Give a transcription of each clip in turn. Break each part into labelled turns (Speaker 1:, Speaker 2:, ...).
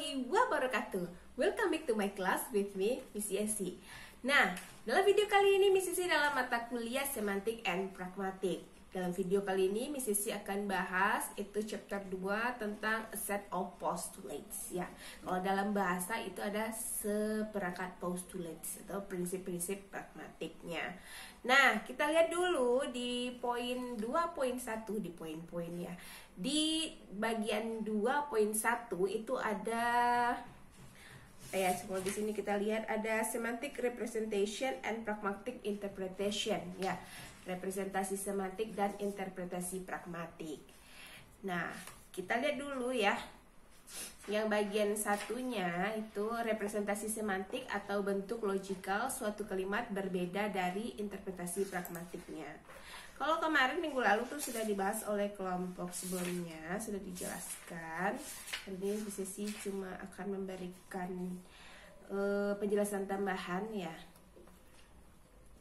Speaker 1: warahmatullahi wabarakatuh. Welcome back to my class with me, Miss Yesi. Nah, dalam video kali ini Miss Yesi dalam mata kuliah Semantic and Pragmatic. Dalam video kali ini Miss Yesi akan bahas itu chapter 2 tentang a set of postulates ya. Kalau dalam bahasa itu ada seperangkat postulates atau prinsip-prinsip pragmatiknya. Nah, kita lihat dulu di poin 2.1 di poin-poin ya. Di bagian 2.1 itu ada kalau di sini kita lihat ada semantic representation and pragmatic interpretation ya. Representasi semantik dan interpretasi pragmatik. Nah, kita lihat dulu ya. Yang bagian satunya itu representasi semantik atau bentuk logikal suatu kalimat berbeda dari interpretasi pragmatiknya. Kalau kemarin minggu lalu tuh sudah dibahas oleh kelompok sebelumnya, sudah dijelaskan. Ini Sesi cuma akan memberikan penjelasan tambahan ya.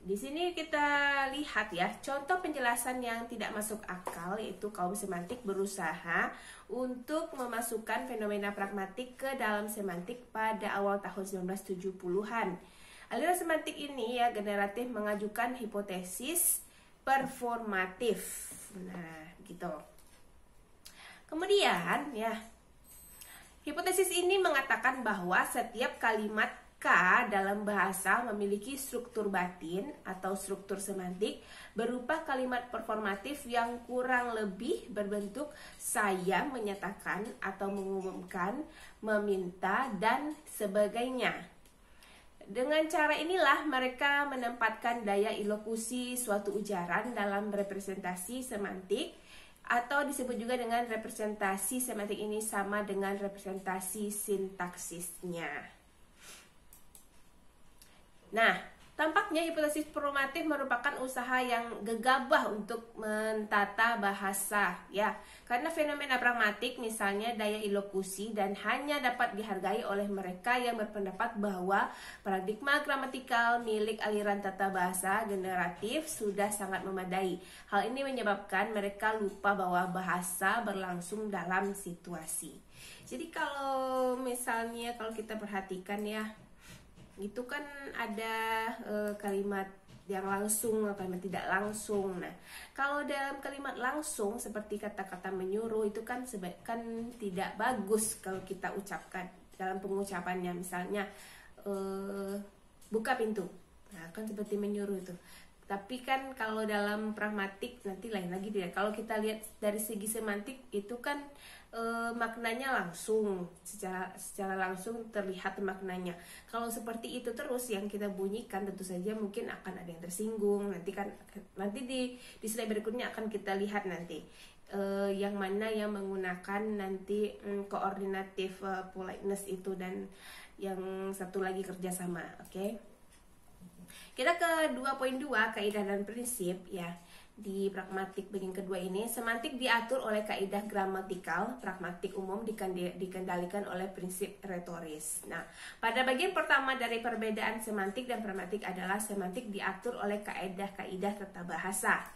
Speaker 1: Di sini kita lihat ya, contoh penjelasan yang tidak masuk akal yaitu kaum semantik berusaha untuk memasukkan fenomena pragmatik ke dalam semantik pada awal tahun 1970-an. Aliran semantik ini ya generatif mengajukan hipotesis performatif. Nah, gitu. Kemudian ya, hipotesis ini mengatakan bahwa setiap kalimat K dalam bahasa memiliki struktur batin atau struktur semantik berupa kalimat performatif yang kurang lebih berbentuk saya menyatakan atau mengumumkan, meminta, dan sebagainya. Dengan cara inilah mereka menempatkan daya ilokusi suatu ujaran dalam representasi semantik atau disebut juga dengan representasi semantik ini sama dengan representasi sintaksisnya. Nah, tampaknya hipotesis performatif merupakan usaha yang gegabah untuk mentata bahasa ya. Karena fenomena pragmatik misalnya daya ilokusi dan hanya dapat dihargai oleh mereka yang berpendapat bahwa paradigma gramatikal milik aliran tata bahasa generatif sudah sangat memadai. Hal ini menyebabkan mereka lupa bahwa bahasa berlangsung dalam situasi. Jadi kalau misalnya kalau kita perhatikan ya, itu kan ada kalimat yang langsung, kalimat tidak langsung. Nah, kalau dalam kalimat langsung seperti kata-kata menyuruh itu kan tidak bagus kalau kita ucapkan dalam pengucapannya. Misalnya buka pintu. Nah, kan seperti menyuruh itu. Tapi kan kalau dalam pragmatik nanti lain lagi dia. Kalau kita lihat dari segi semantik itu kan maknanya langsung, secara langsung terlihat maknanya. Kalau seperti itu terus yang kita bunyikan tentu saja mungkin akan ada yang tersinggung. Nanti di slide berikutnya akan kita lihat nanti yang mana yang menggunakan nanti koordinatif politeness itu dan yang satu lagi kerjasama. Oke. Kita ke 2.2 kaidah dan prinsip ya. Di pragmatik bagian kedua ini, semantik diatur oleh kaidah gramatikal, pragmatik umum dikendalikan oleh prinsip retoris. Nah, pada bagian pertama dari perbedaan semantik dan pragmatik adalah semantik diatur oleh kaidah-kaidah tata bahasa.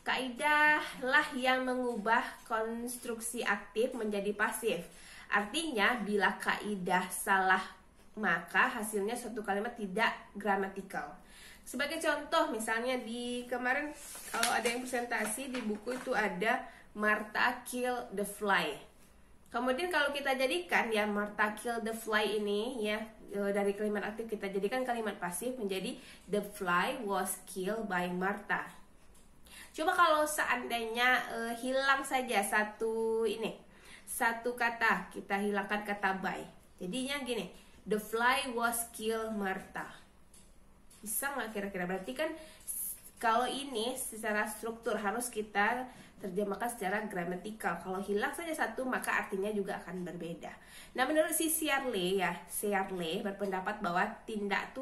Speaker 1: Kaidah lah yang mengubah konstruksi aktif menjadi pasif. Artinya, bila kaidah salah, maka hasilnya suatu kalimat tidak gramatikal. Sebagai contoh, misalnya di kemarin kalau ada yang presentasi di buku itu ada Martha kill the fly. Kemudian kalau kita jadikan ya Martha kill the fly ini ya dari kalimat aktif kita jadikan kalimat pasif menjadi the fly was killed by Martha. Coba kalau seandainya hilang saja satu kata, kita hilangkan kata by. Jadinya gini, the fly was killed Martha. Bisa nggak kira-kira? Berarti kan kalau ini secara struktur harus kita terjemahkan secara gramatikal. Kalau hilang saja satu maka artinya juga akan berbeda. Nah, menurut si Searle berpendapat bahwa tindak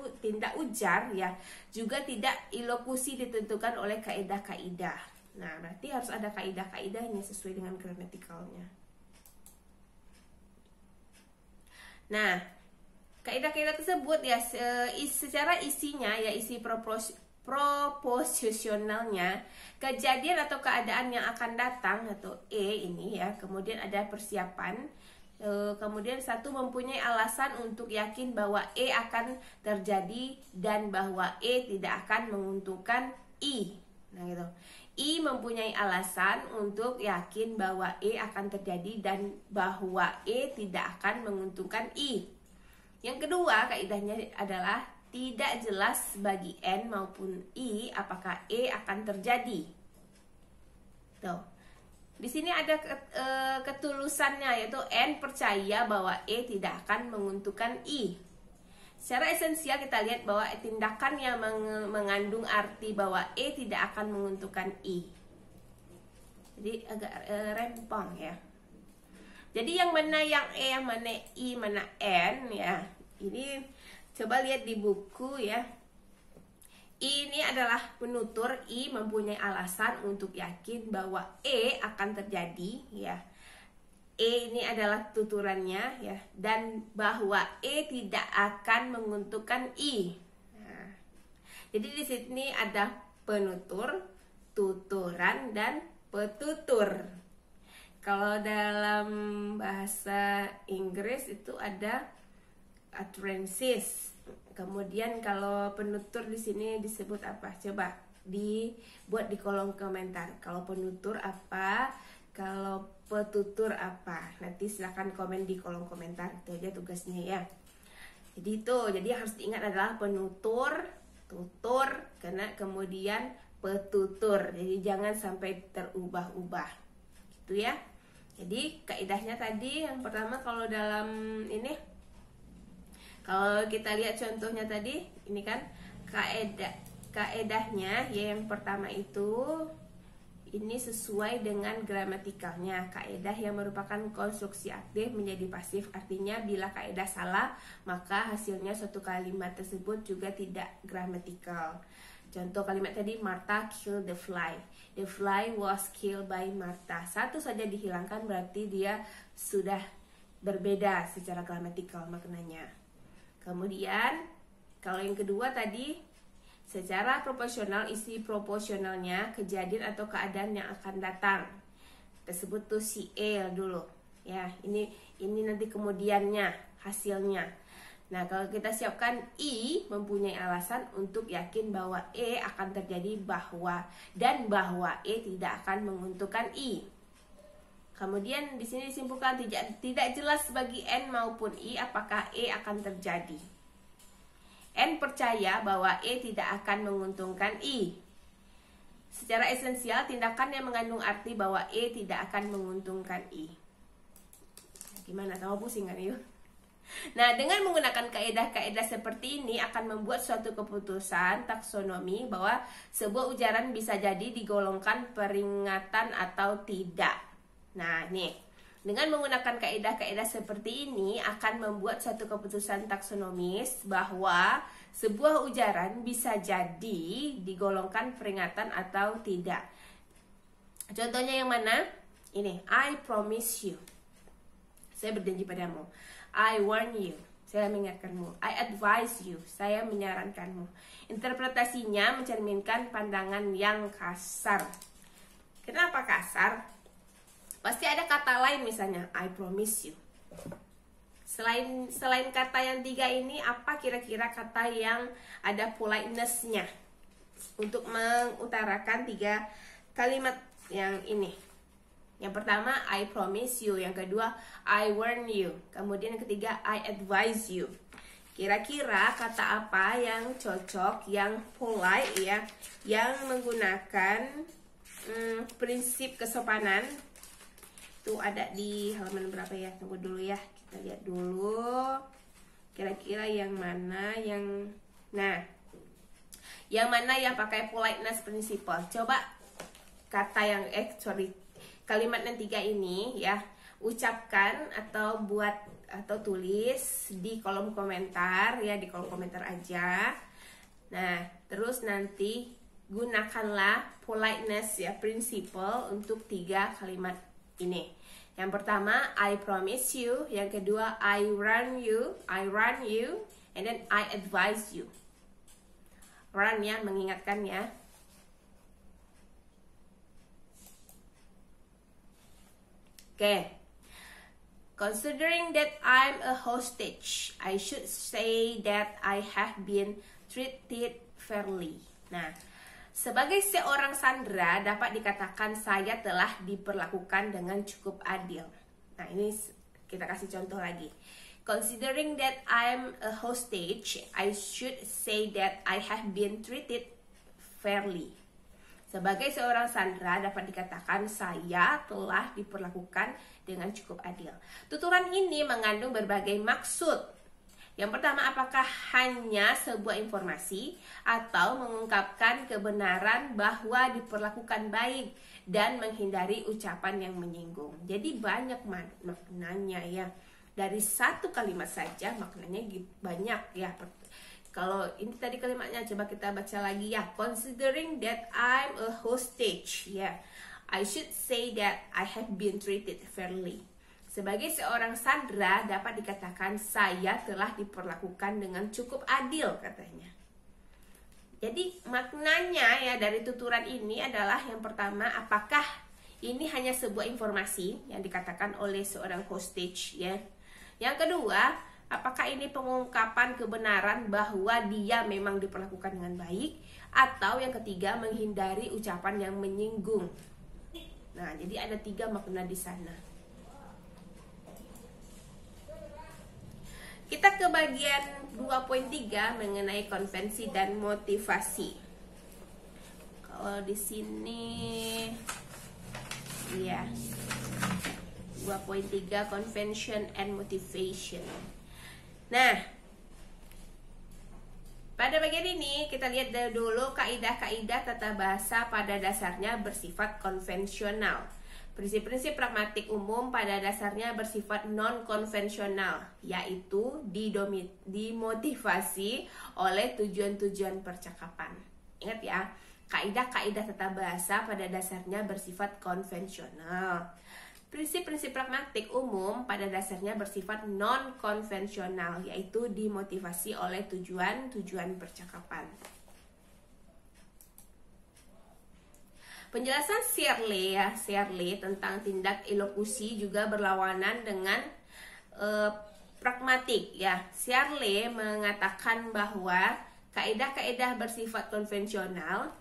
Speaker 1: ujar ya juga tidak ilokusi ditentukan oleh kaidah-kaidah. Nah, berarti harus ada kaidah-kaidahnya sesuai dengan gramatikalnya. Nah, kaidah-kaidah tersebut ya secara isinya ya isi proposisionalnya, kejadian atau keadaan yang akan datang atau ini ya, kemudian ada persiapan Kemudian satu, mempunyai alasan untuk yakin bahwa E akan terjadi dan bahwa E tidak akan menguntungkan I. Nah gitu. I mempunyai alasan untuk yakin bahwa E akan terjadi dan bahwa E tidak akan menguntungkan I. Yang kedua, kaidahnya adalah tidak jelas bagi N maupun I apakah E akan terjadi. Tuh. Di sini ada ketulusannya, yaitu N percaya bahwa E tidak akan menguntungkan I. Secara esensial kita lihat bahwa tindakan yang mengandung arti bahwa E tidak akan menguntungkan I. Jadi agak rempong ya. Jadi yang mana yang E, yang mana I, mana N ya. Ini coba lihat di buku ya. Ini adalah penutur, I mempunyai alasan untuk yakin bahwa E akan terjadi ya. E ini adalah tuturannya ya, dan bahwa E tidak akan menguntungkan I. Nah, jadi di sini ada penutur, tuturan, dan petutur. Kalau dalam bahasa Inggris itu ada utterances. Kemudian kalau penutur di sini disebut apa? Coba dibuat di kolom komentar. Kalau penutur apa? Kalau petutur apa? Nanti silahkan komen di kolom komentar. Itu aja tugasnya ya. Jadi itu, jadi harus diingat adalah penutur, tutur, karena kemudian petutur. Jadi jangan sampai terubah-ubah. Gitu ya. Jadi kaidahnya tadi yang pertama, kalau dalam ini, kalau kita lihat contohnya tadi, ini kan kaedahnya ya, yang pertama itu ini sesuai dengan gramatikalnya. Kaedah yang merupakan konstruksi aktif menjadi pasif, artinya bila kaedah salah maka hasilnya suatu kalimat tersebut juga tidak gramatikal. Contoh kalimat tadi, Martha killed the fly. The fly was killed by Martha. Satu saja dihilangkan berarti dia sudah berbeda secara gramatikal maknanya. Kemudian kalau yang kedua tadi, secara proporsional, isi proporsionalnya kejadian atau keadaan yang akan datang. Tersebut tuh si E dulu. Ya, ini nanti kemudiannya, hasilnya. Nah, kalau kita siapkan I mempunyai alasan untuk yakin bahwa E akan terjadi bahwa E tidak akan menguntungkan I. Kemudian di sini disimpulkan tidak jelas bagi N maupun I apakah E akan terjadi. N percaya bahwa E tidak akan menguntungkan I. Secara esensial, tindakan yang mengandung arti bahwa E tidak akan menguntungkan I. Gimana? Tahu pusing kan yuk? Nah, dengan menggunakan kaedah-kaedah seperti ini akan membuat suatu keputusan taksonomi bahwa sebuah ujaran bisa jadi digolongkan peringatan atau tidak. Nah, nih, dengan menggunakan kaedah-kaedah seperti ini akan membuat suatu keputusan taksonomis bahwa sebuah ujaran bisa jadi digolongkan peringatan atau tidak. Contohnya yang mana? Ini, I promise you. Saya berjanji padamu. I warn you. Saya mengingatkanmu. I advise you. Saya menyarankanmu. Interpretasinya mencerminkan pandangan yang kasar. Kenapa kasar? Pasti ada kata lain, misalnya I promise you. Selain kata yang tiga ini, apa kira-kira kata yang ada politeness-nya untuk mengutarakan tiga kalimat yang ini? Yang pertama, I promise you. Yang kedua, I warn you. Kemudian yang ketiga, I advise you. Kira-kira kata apa yang cocok, yang polite ya, yang menggunakan prinsip kesopanan? Itu ada di halaman berapa ya? Tunggu dulu ya, kita lihat dulu. Kira-kira yang mana yang, nah, yang mana yang pakai politeness principle? Coba kata yang kalimat yang tiga ini ya, ucapkan atau buat atau tulis di kolom komentar ya, di kolom komentar aja. Nah, terus nanti gunakanlah politeness ya, principle untuk tiga kalimat ini. Yang pertama, I promise you. Yang kedua, I warn you, and then I advise you. Warn ya, mengingatkan ya. Oke. Considering that I'm a hostage, I should say that I have been treated fairly. Nah, sebagai seorang sandera dapat dikatakan saya telah diperlakukan dengan cukup adil. Nah, ini kita kasih contoh lagi. Considering that I'm a hostage, I should say that I have been treated fairly. Sebagai seorang sandera dapat dikatakan saya telah diperlakukan dengan cukup adil. Tuturan ini mengandung berbagai maksud. Yang pertama, apakah hanya sebuah informasi atau mengungkapkan kebenaran bahwa diperlakukan baik dan menghindari ucapan yang menyinggung. Jadi banyak maknanya ya. Dari satu kalimat saja maknanya banyak ya. Kalau ini tadi kalimatnya, coba kita baca lagi ya. Considering that I'm a hostage, ya, I should say that I have been treated fairly. Sebagai seorang sandera dapat dikatakan saya telah diperlakukan dengan cukup adil, katanya. Jadi maknanya ya dari tuturan ini adalah yang pertama, apakah ini hanya sebuah informasi yang dikatakan oleh seorang hostage ya. Yang kedua, apakah ini pengungkapan kebenaran bahwa dia memang diperlakukan dengan baik, atau yang ketiga menghindari ucapan yang menyinggung. Nah, jadi ada 3 makna di sana. Kita ke bagian 2.3 mengenai konvensi dan motivasi. Kalau di sini ya 2.3 convention and motivation. Nah, pada bagian ini kita lihat dulu kaidah-kaidah tata bahasa pada dasarnya bersifat konvensional. Prinsip-prinsip pragmatik umum pada dasarnya bersifat non-konvensional, yaitu dimotivasi oleh tujuan-tujuan percakapan. Ingat ya, kaidah-kaidah tata bahasa pada dasarnya bersifat konvensional. Prinsip-prinsip pragmatik umum pada dasarnya bersifat non-konvensional, yaitu dimotivasi oleh tujuan-tujuan percakapan. Penjelasan Searle tentang tindak elokusi juga berlawanan dengan pragmatik ya. Searle mengatakan bahwa kaidah-kaidah bersifat konvensional,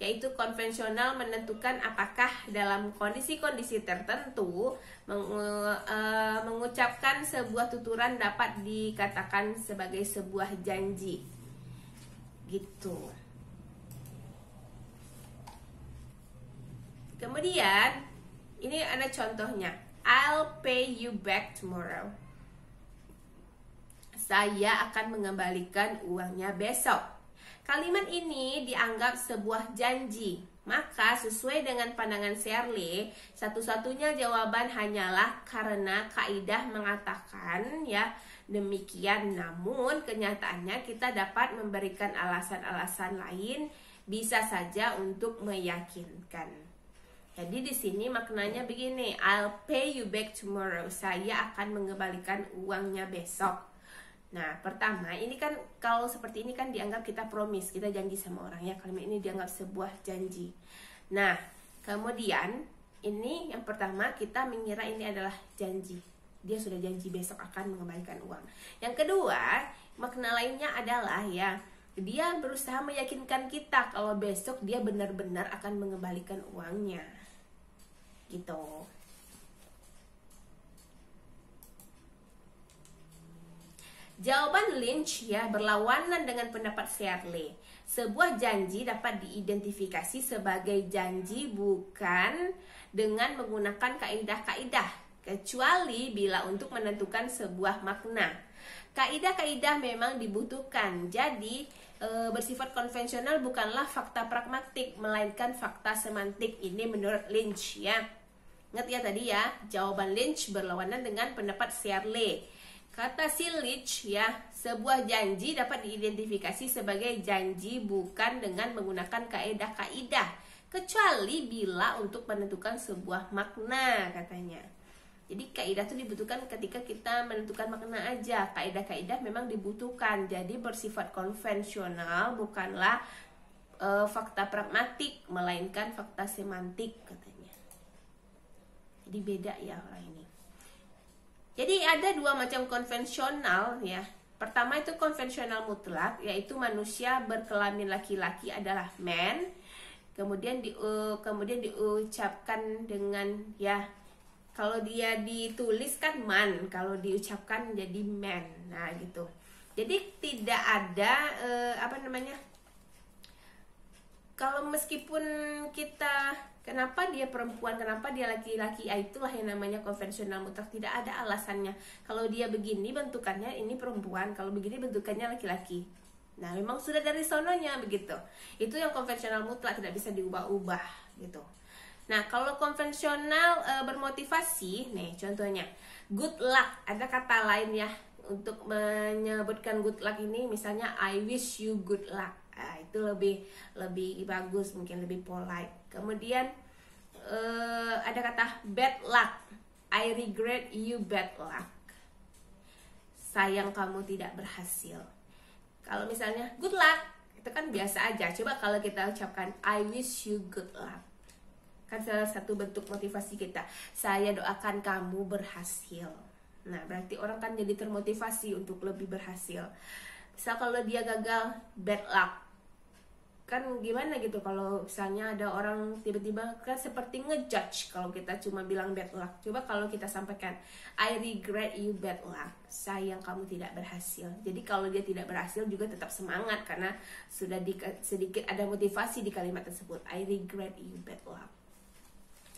Speaker 1: yaitu konvensional menentukan apakah dalam kondisi-kondisi tertentu mengucapkan sebuah tuturan dapat dikatakan sebagai sebuah janji. Gitu. Kemudian ini ada contohnya. I'll pay you back tomorrow. Saya akan mengembalikan uangnya besok. Kalimat ini dianggap sebuah janji. Maka sesuai dengan pandangan Searle, satu-satunya jawaban hanyalah karena kaidah mengatakan ya demikian. Namun kenyataannya kita dapat memberikan alasan-alasan lain, bisa saja untuk meyakinkan. Jadi di sini maknanya begini, I'll pay you back tomorrow. Saya akan mengembalikan uangnya besok. Nah, pertama, ini kan kalau seperti ini kan dianggap kita promise, kita janji sama orang ya. Kalimat ini dianggap sebuah janji. Nah, kemudian ini yang pertama kita mengira ini adalah janji. Dia sudah janji besok akan mengembalikan uang. Yang kedua, makna lainnya adalah ya, dia berusaha meyakinkan kita kalau besok dia benar-benar akan mengembalikan uangnya. Gitu. Jawaban Lynch ya berlawanan dengan pendapat Searle. Sebuah janji dapat diidentifikasi sebagai janji bukan dengan menggunakan kaidah-kaidah, kecuali bila untuk menentukan sebuah makna. Kaidah-kaidah memang dibutuhkan. Jadi bersifat konvensional bukanlah fakta pragmatik, melainkan fakta semantik. Ini menurut Lynch ya. Ingat ya tadi ya, jawaban Lynch berlawanan dengan pendapat Searle. Kata si Lynch ya, sebuah janji dapat diidentifikasi sebagai janji bukan dengan menggunakan kaidah-kaidah, kecuali bila untuk menentukan sebuah makna, katanya. Jadi kaidah itu dibutuhkan ketika kita menentukan makna aja. Kaidah-kaidah memang dibutuhkan. Jadi bersifat konvensional bukanlah fakta pragmatik, melainkan fakta semantik, katanya. Jadi beda ya orang ini. Jadi ada dua macam konvensional ya. Pertama itu konvensional mutlak, yaitu manusia berkelamin laki-laki adalah man. Kemudian diucapkan dengan ya, kalau dia ditulis kan man, kalau diucapkan jadi man. Nah, gitu. Jadi tidak ada kalau meskipun kita, kenapa dia perempuan, kenapa dia laki-laki, itulah yang namanya konvensional mutlak. Tidak ada alasannya. Kalau dia begini bentukannya ini perempuan, kalau begini bentukannya laki-laki. Nah, memang sudah dari sononya begitu. Itu yang konvensional mutlak, tidak bisa diubah-ubah gitu. Nah, kalau konvensional bermotivasi, nih contohnya good luck, ada kata lain ya untuk menyebutkan good luck ini, misalnya I wish you good luck. Nah, itu lebih bagus, mungkin lebih polite. Kemudian ada kata bad luck, I regret you bad luck. Sayang kamu tidak berhasil. Kalau misalnya good luck, itu kan biasa aja. Coba kalau kita ucapkan I wish you good luck, kan salah satu bentuk motivasi kita. Saya doakan kamu berhasil. Nah, berarti orang kan jadi termotivasi untuk lebih berhasil. Misal kalau dia gagal, bad luck, kan gimana gitu kalau misalnya ada orang tiba-tiba kan seperti ngejudge kalau kita cuma bilang bad luck. Coba kalau kita sampaikan I regret you bad luck, sayang kamu tidak berhasil. Jadi kalau dia tidak berhasil juga tetap semangat karena sudah sedikit ada motivasi di kalimat tersebut, I regret you bad luck.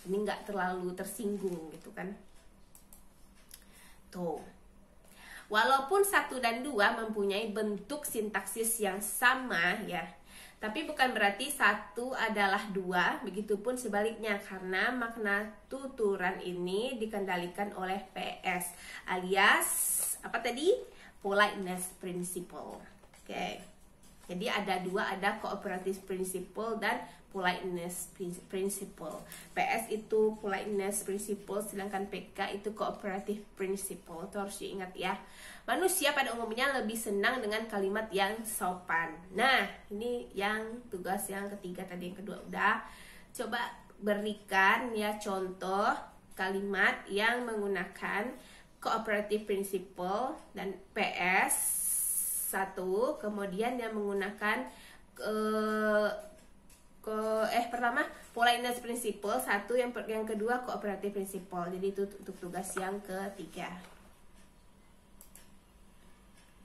Speaker 1: Ini nggak terlalu tersinggung gitu kan. Tuh. Walaupun 1 dan 2 mempunyai bentuk sintaksis yang sama ya, tapi bukan berarti 1 adalah 2, begitupun sebaliknya, karena makna tuturan ini dikendalikan oleh PS alias apa tadi? Politeness principle. Oke. Jadi ada 2, ada cooperative principle dan politeness principle. PS itu politeness principle, sedangkan PK itu cooperative principle. Itu harus diingat ya. Manusia pada umumnya lebih senang dengan kalimat yang sopan. Nah, ini yang tugas yang ketiga tadi, yang kedua udah. Coba berikan ya contoh kalimat yang menggunakan cooperative principle dan PS 1, kemudian yang menggunakan pertama politeness principle 1, yang kedua cooperative principle. Jadi itu untuk tugas yang ketiga.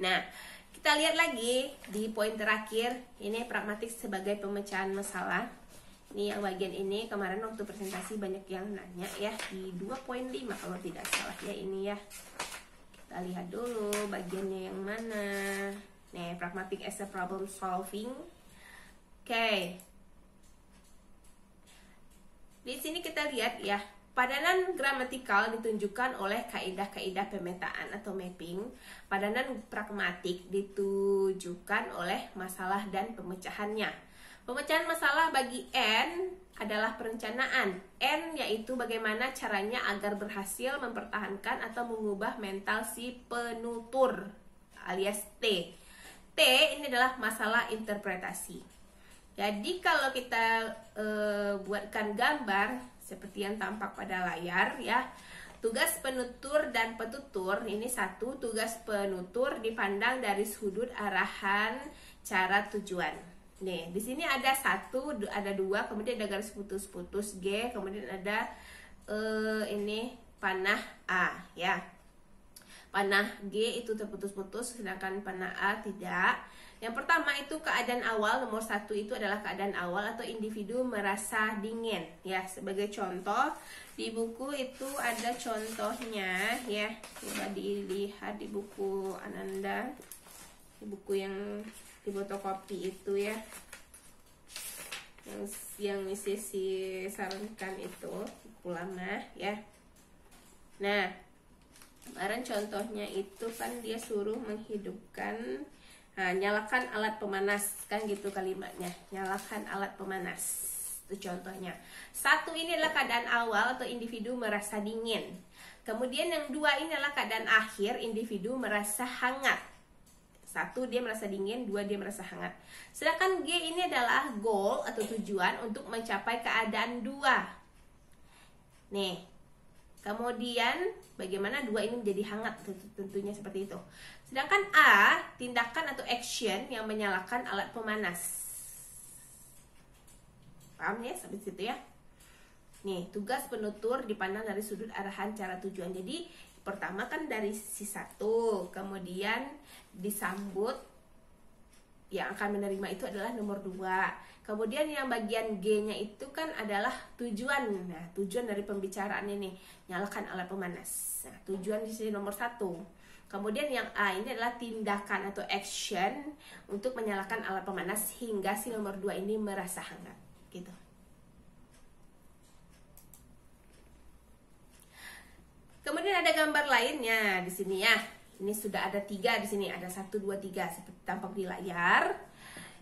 Speaker 1: Nah, kita lihat lagi di poin terakhir, ini pragmatik sebagai pemecahan masalah. Ini yang bagian ini kemarin waktu presentasi banyak yang nanya ya, di 2.5 kalau tidak salah ya ini ya. Kita lihat dulu bagiannya yang mana. Nih, pragmatic as a problem solving. Oke. Di sini kita lihat ya, padanan gramatikal ditunjukkan oleh kaidah-kaidah pemetaan atau mapping. Padanan pragmatik ditujukan oleh masalah dan pemecahannya. Pemecahan masalah bagi N adalah perencanaan. N yaitu bagaimana caranya agar berhasil mempertahankan atau mengubah mental si penutur alias T. T ini adalah masalah interpretasi. Jadi kalau kita buatkan gambar seperti yang tampak pada layar ya, tugas penutur dan petutur ini satu, tugas penutur dipandang dari sudut arahan cara tujuan. Nih, di sini ada 1, ada 2, kemudian ada garis putus-putus G, kemudian ada ini panah A ya. Panah G itu terputus-putus, sedangkan panah A tidak. Yang pertama itu keadaan awal, nomor 1 itu adalah keadaan awal atau individu merasa dingin ya. Sebagai contoh di buku itu ada contohnya ya. Coba dilihat di buku Ananda, di buku yang di fotokopi itu ya, yang sisi sarankan itu buku lama ya. Nah, kemarin contohnya itu kan dia suruh menghidupkan, nyalakan alat pemanas, kan gitu kalimatnya, nyalakan alat pemanas. Itu contohnya. 1 ini adalah keadaan awal atau individu merasa dingin. Kemudian yang 2 ini adalah keadaan akhir, individu merasa hangat. 1 dia merasa dingin, 2 dia merasa hangat. Sedangkan G ini adalah goal atau tujuan untuk mencapai keadaan 2. Nih, Kemudian bagaimana dua ini menjadi hangat, tentunya seperti itu. Sedangkan A, tindakan atau action yang menyalakan alat pemanas. Paham ya sampai situ ya? Nih, tugas penutur dipandang dari sudut arahan cara tujuan. Jadi pertama kan dari sisi satu, kemudian disambut yang akan menerima itu adalah nomor 2. Kemudian yang bagian G-nya itu kan adalah tujuan. Nah, tujuan dari pembicaraan ini nyalakan alat pemanas. Nah, tujuan di sini nomor 1. Kemudian yang A ini adalah tindakan atau action untuk menyalakan alat pemanas hingga si nomor 2 ini merasa hangat, gitu. Kemudian ada gambar lainnya di sini ya. Ini sudah ada 3 di sini, ada 1, 2, 3 seperti tampak di layar.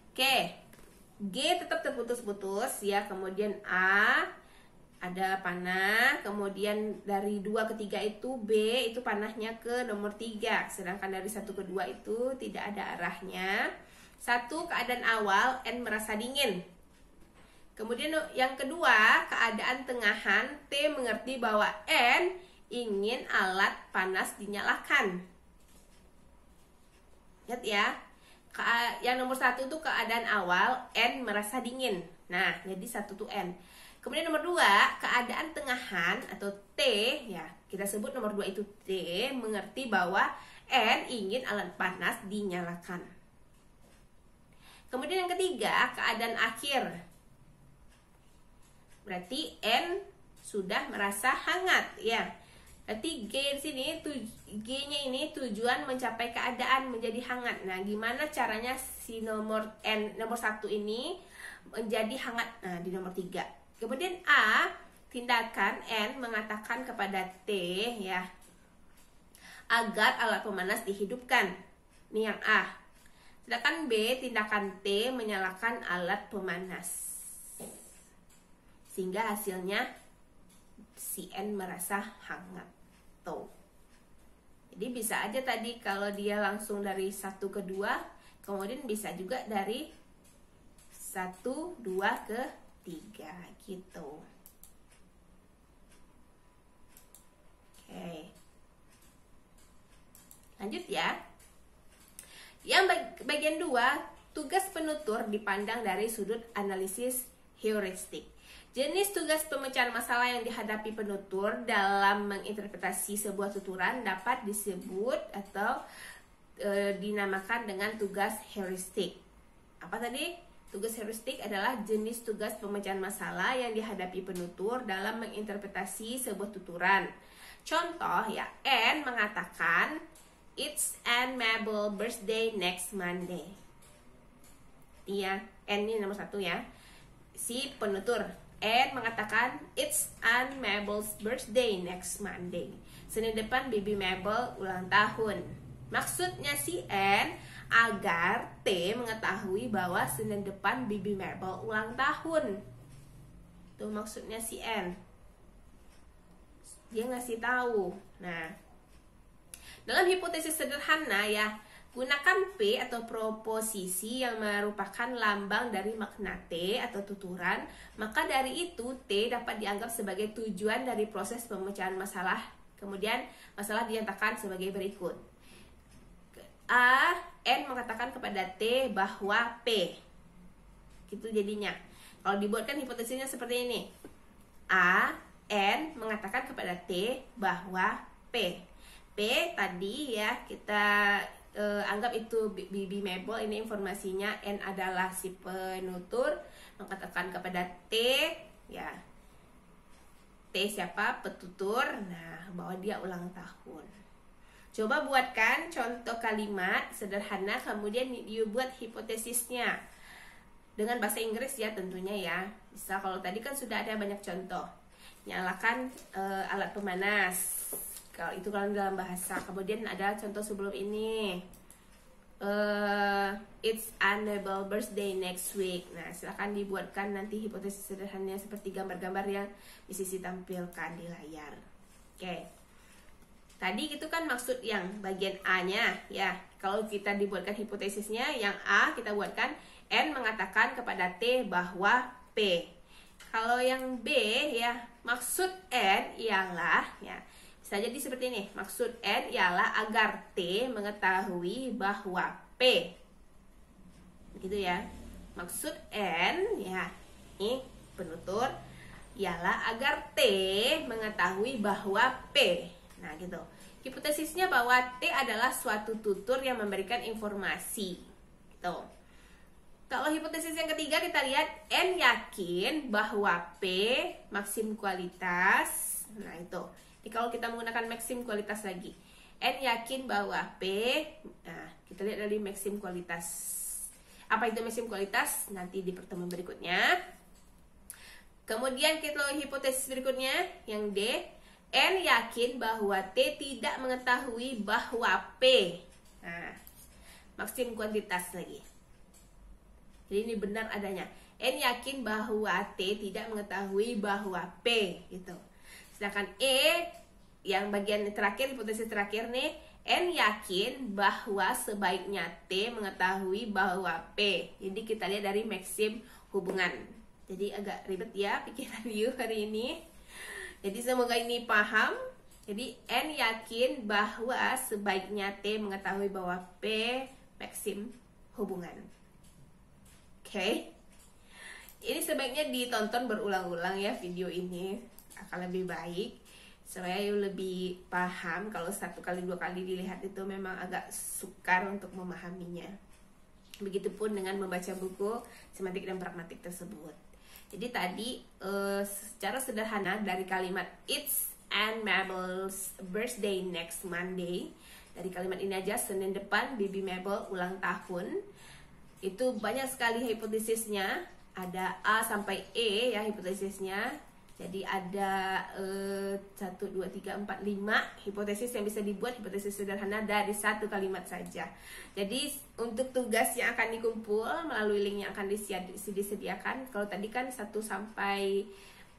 Speaker 1: Oke, G tetap terputus-putus ya. Kemudian A ada panah. Kemudian dari 2 ke 3 itu B itu panahnya ke nomor 3. Sedangkan dari 1 ke 2 itu tidak ada arahnya. 1 keadaan awal, N merasa dingin. Kemudian yang kedua keadaan tengahan, T mengerti bahwa N ingin alat panas dinyalakan. Lihat ya. Yang nomor 1 itu keadaan awal, N merasa dingin. Nah, jadi 1 tuh N. Kemudian nomor 2, keadaan tengahan atau T, ya kita sebut nomor 2 itu T, mengerti bahwa N ingin alat panas dinyalakan. Kemudian yang ketiga, keadaan akhir. Berarti N sudah merasa hangat, ya. Berarti G di sini, G-nya ini tujuan mencapai keadaan menjadi hangat. Nah, gimana caranya si nomor N, nomor 1 ini menjadi hangat? Nah, di nomor 3. Kemudian A, tindakan N mengatakan kepada T ya, agar alat pemanas dihidupkan. Ini yang A. Sedangkan B, tindakan T menyalakan alat pemanas. Sehingga hasilnya si N merasa hangat. Tuh. Jadi bisa aja tadi kalau dia langsung dari 1 ke 2, kemudian bisa juga dari 1, 2 ke 3 gitu. Oke. Lanjut ya. Yang bagian 2, tugas penutur dipandang dari sudut analisis heuristik. Jenis tugas pemecahan masalah yang dihadapi penutur dalam menginterpretasi sebuah tuturan dapat disebut atau dinamakan dengan tugas heuristik. Apa tadi? Tugas heuristik adalah jenis tugas pemecahan masalah yang dihadapi penutur dalam menginterpretasi sebuah tuturan. Contoh ya, N mengatakan it's Anne Mabel birthday next Monday. Iya, N ini nomor 1 ya. Si penutur N mengatakan it's Anne Mabel's birthday next Monday. Senin depan Bibi Mabel ulang tahun. Maksudnya si N agar T mengetahui bahwa Senin depan Bibi Mabel ulang tahun. Itu maksudnya si N. Dia ngasih tahu. Nah, dalam hipotesis sederhana ya, gunakan P atau proposisi yang merupakan lambang dari makna T atau tuturan, maka dari itu T dapat dianggap sebagai tujuan dari proses pemecahan masalah. Kemudian masalah dinyatakan sebagai berikut. A, N mengatakan kepada T bahwa P. Gitu jadinya. Kalau dibuatkan hipotesisnya seperti ini. A, N mengatakan kepada T bahwa P. P tadi ya kita anggap itu Bibi Mabel, ini informasinya. N adalah si penutur mengatakan kepada T ya, T siapa? Petutur. Nah, bahwa dia ulang tahun. Coba buatkan contoh kalimat sederhana, kemudian you buat hipotesisnya dengan bahasa Inggris ya tentunya ya. Bisa, kalau tadi kan sudah ada banyak contoh. Nyalakan alat pemanas. Kalau itu kalau dalam bahasa. Kemudian ada contoh sebelum ini. It's Anne Mabel birthday next week. Nah, silakan dibuatkan nanti hipotesis sederhananya seperti gambar-gambar yang bisa ditampilkan di layar. Oke. Tadi itu kan maksud yang bagian A-nya ya. Kalau kita dibuatkan hipotesisnya, yang A kita buatkan N mengatakan kepada T bahwa P. kalau yang B ya, maksud N ialah ya, bisa jadi seperti ini. Maksud N ialah agar T mengetahui bahwa P. Gitu ya. Maksud N ya, ini penutur ialah agar T mengetahui bahwa P. Nah, gitu. Hipotesisnya bahwa T adalah suatu tutur yang memberikan informasi. Gitu. Kalau hipotesis yang ketiga kita lihat N yakin bahwa P maksim kualitas. Nah, itu. Jadi kalau kita menggunakan maksim kualitas lagi. N yakin bahwa P, nah, kita lihat dari maksim kualitas. Apa itu maksim kualitas? Nanti di pertemuan berikutnya. Kemudian kita hipotesis berikutnya yang D. N yakin bahwa T tidak mengetahui bahwa P. Nah, maksim kuantitas lagi. Jadi ini benar adanya. N yakin bahwa T tidak mengetahui bahwa P gitu. Sedangkan E yang bagian terakhir, hipotesis terakhir nih, N yakin bahwa sebaiknya T mengetahui bahwa P. Jadi kita lihat dari maksim hubungan. Jadi agak ribet ya pikiran you hari ini. Jadi semoga ini paham. Jadi N yakin bahwa sebaiknya T mengetahui bahwa P maksim hubungan. Oke. Ini sebaiknya ditonton berulang-ulang ya video ini, akan lebih baik supaya you lebih paham. Kalau 1 kali 2 kali dilihat itu memang agak sukar untuk memahaminya. Begitupun dengan membaca buku semantik dan pragmatik tersebut. Jadi tadi secara sederhana dari kalimat It's Aunt Mabel's birthday next Monday. Dari kalimat ini aja, Senin depan Bibi Mabel ulang tahun. Itu banyak sekali hipotesisnya. Ada A sampai E ya hipotesisnya. Jadi ada 1, 2, 3, 4, 5 hipotesis yang bisa dibuat, hipotesis sederhana dari 1 kalimat saja. Jadi untuk tugas yang akan dikumpul melalui link yang akan disediakan, kalau tadi kan 1 sampai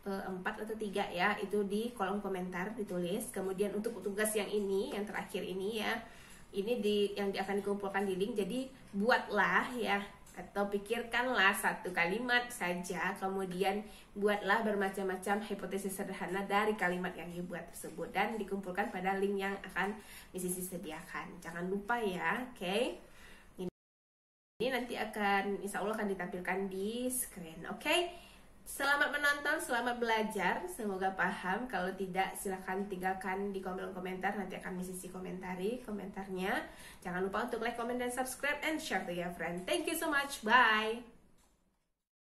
Speaker 1: 4 atau 3 ya, itu di kolom komentar ditulis. Kemudian untuk tugas yang ini, yang terakhir ini ya, ini yang akan dikumpulkan di link. Jadi buatlah ya, atau pikirkanlah 1 kalimat saja, kemudian buatlah bermacam-macam hipotesis sederhana dari kalimat yang dibuat tersebut dan dikumpulkan pada link yang akan disediakan. Jangan lupa ya, oke? Ini nanti insya Allah akan ditampilkan di screen, oke? Selamat menonton, selamat belajar, semoga paham. Kalau tidak silahkan tinggalkan di kolom komentar, nanti akan Sisi komentari komentarnya. Jangan lupa untuk like, comment, dan subscribe and share to your friend. Thank you so much, bye.